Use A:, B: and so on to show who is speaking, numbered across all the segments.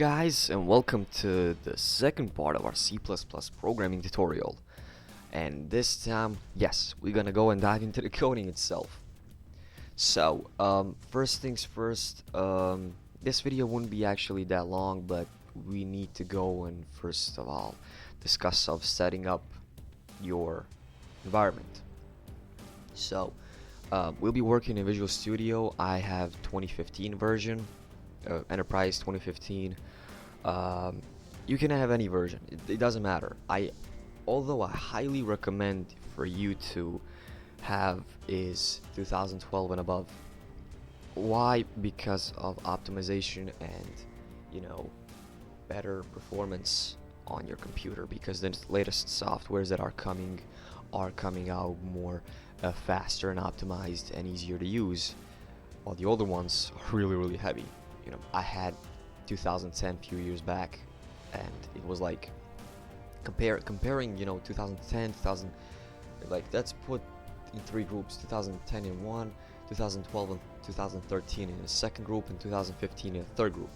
A: guys, and welcome to the second part of our C++ programming tutorial. And this time, yes, we're gonna go and dive into the coding itself. So, first things first, this video wouldn't be actually that long, but we need to go and first of all discuss of setting up your environment. So, we'll be working in Visual Studio. I have 2015 version. Enterprise 2015. You can have any version. It doesn't matter. Although I highly recommend for you to have is 2012 and above. Why? Because of optimization and better performance on your computer. Because the latest softwares that are coming out more faster and optimized and easier to use, while the older ones are really heavy. I had 2010 a few years back, and it was like comparing 2010, 2000, like let's put in three groups: 2010 in one, 2012 and 2013 in the second group, and 2015 in the third group.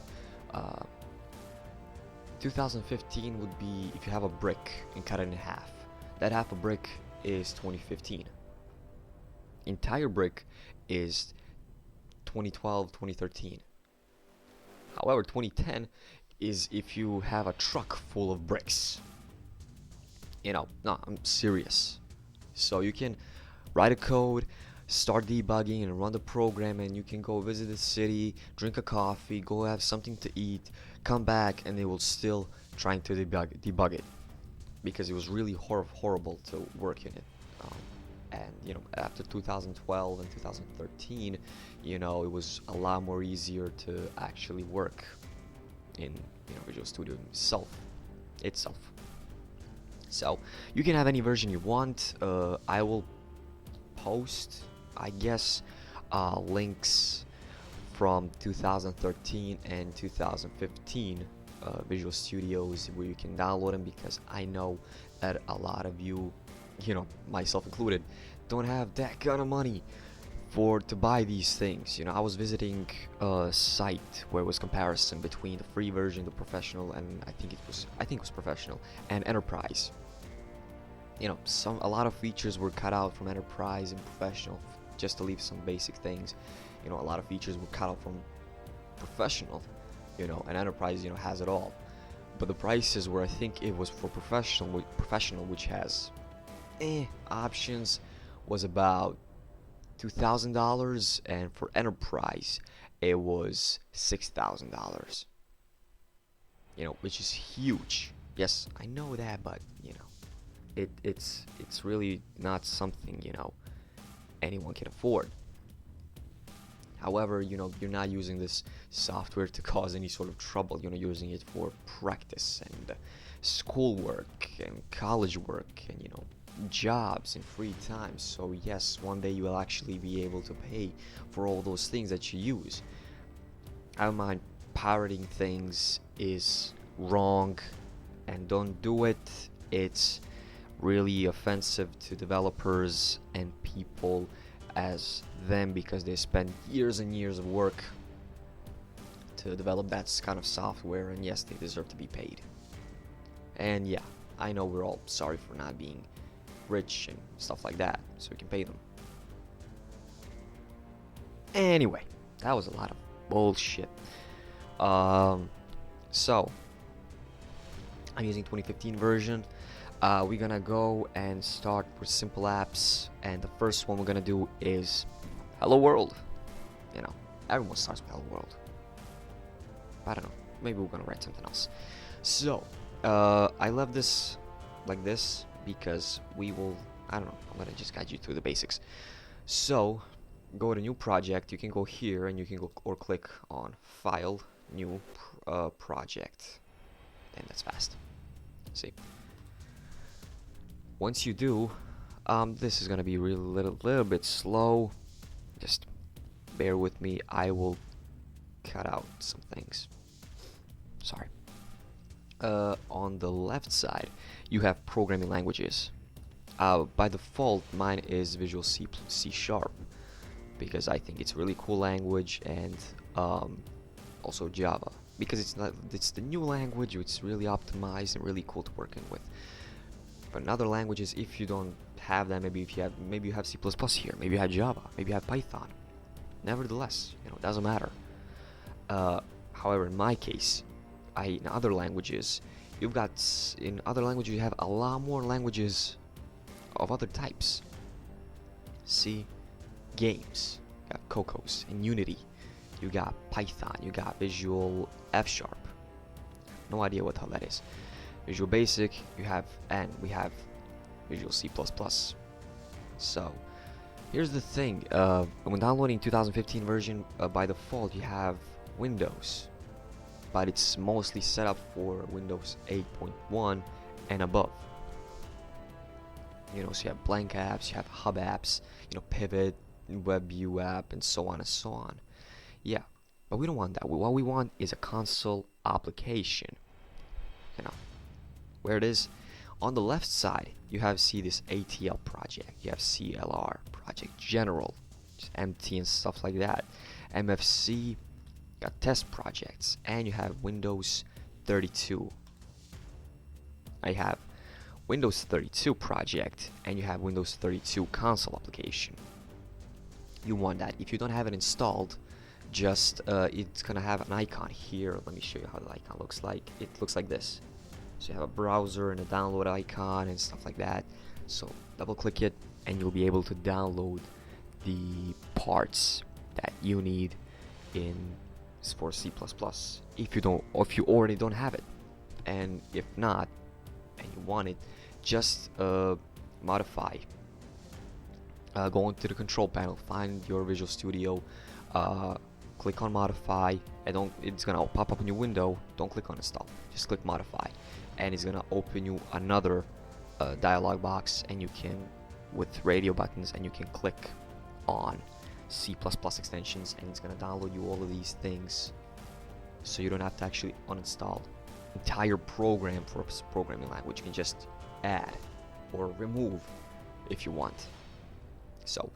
A: 2015 would be if you have a brick and cut it in half. That half a brick is 2015. Entire brick is 2012, 2013. However, 2010 is if you have a truck full of bricks. No, I'm serious. So you can write a code, start debugging, and run the program, and you can go visit the city, drink a coffee, go have something to eat, come back, and they will still trying to debug it because it was really horrible to work in it. And after 2012 and 2013, it was a lot more easier to actually work in Visual Studio itself. So you can have any version you want. I will post, I guess, links from 2013 and 2015 Visual Studios where you can download them, because I know that a lot of you, myself included, don't have that kind of money to buy these things. I was visiting a site where it was comparison between the free version, the professional, and I think it was professional and enterprise. A lot of features were cut out from enterprise and professional just to leave some basic things. A lot of features were cut out from professional, and enterprise has it all. But the prices were, I think it was for professional, which has options, was about $2,000, and for enterprise it was $6,000. Which is huge. Yes, I know that, but it's really not something anyone can afford. However, you're not using this software to cause any sort of trouble. You're using it for practice and schoolwork and college work and jobs and free time. So yes, one day you will actually be able to pay for all those things that you use. I don't mind pirating things is wrong, and don't do it. It's really offensive to developers and people as them, because they spend years and years of work to develop that kind of software, and yes, they deserve to be paid. And yeah, I know we're all sorry for not being rich and stuff like that, so we can pay them. Anyway, that was a lot of bullshit. So I'm using 2015 version. We're gonna go and start with simple apps, and the first one we're gonna do is Hello World. Everyone starts with Hello World. I don't know, maybe we're gonna write something else. So I love this like this because I don't know, I'm gonna just guide you through the basics. So go to new project. You can go here and you can go or click on file, new project, and that's fast. See, once you do, this is gonna be really little bit slow. Just bear with me. I will cut out some things. Sorry. On the left side, you have programming languages. By default, mine is Visual C Sharp, because I think it's a really cool language, and also Java. because it's the new language. It's really optimized and really cool to working with. But in other languages, if you don't have that, maybe you have C++ here, maybe you have Java, maybe you have Python. Nevertheless, it doesn't matter. However, in my case, in other languages, you have a lot more languages of other types. See, games, you got Cocos and Unity, you got Python, you got Visual F#. No idea what the hell that is. Visual Basic, and we have Visual C++. So, here's the thing, when downloading 2015 version, by default you have Windows, but it's mostly set up for Windows 8.1 and above. So you have blank apps, you have hub apps, pivot, web view app, and so on and so on. Yeah, but we don't want that. What we want is a console application. Where it is on the left side, you have this ATL project, you have CLR project, general, just empty and stuff like that. MFC, got test projects, and you have Windows 32. I have Windows 32 project, and you have Windows 32 console application. You want that. If you don't have it installed, just it's gonna have an icon here. Let me show you how the icon looks like. It looks like this. So you have a browser and a download icon and stuff like that. So double click it and you'll be able to download the parts that you need for C++. If you already don't have it, and if not, and you want it, just modify. Go into the control panel, find your Visual Studio, click on modify, and it's gonna pop up a new window. Don't click on install, just click modify, and it's gonna open you another dialog box, and you can, with radio buttons, and you can click on C++ extensions, and it's gonna download you all of these things, so you don't have to actually uninstall entire program for a programming language. You can just add or remove if you want. So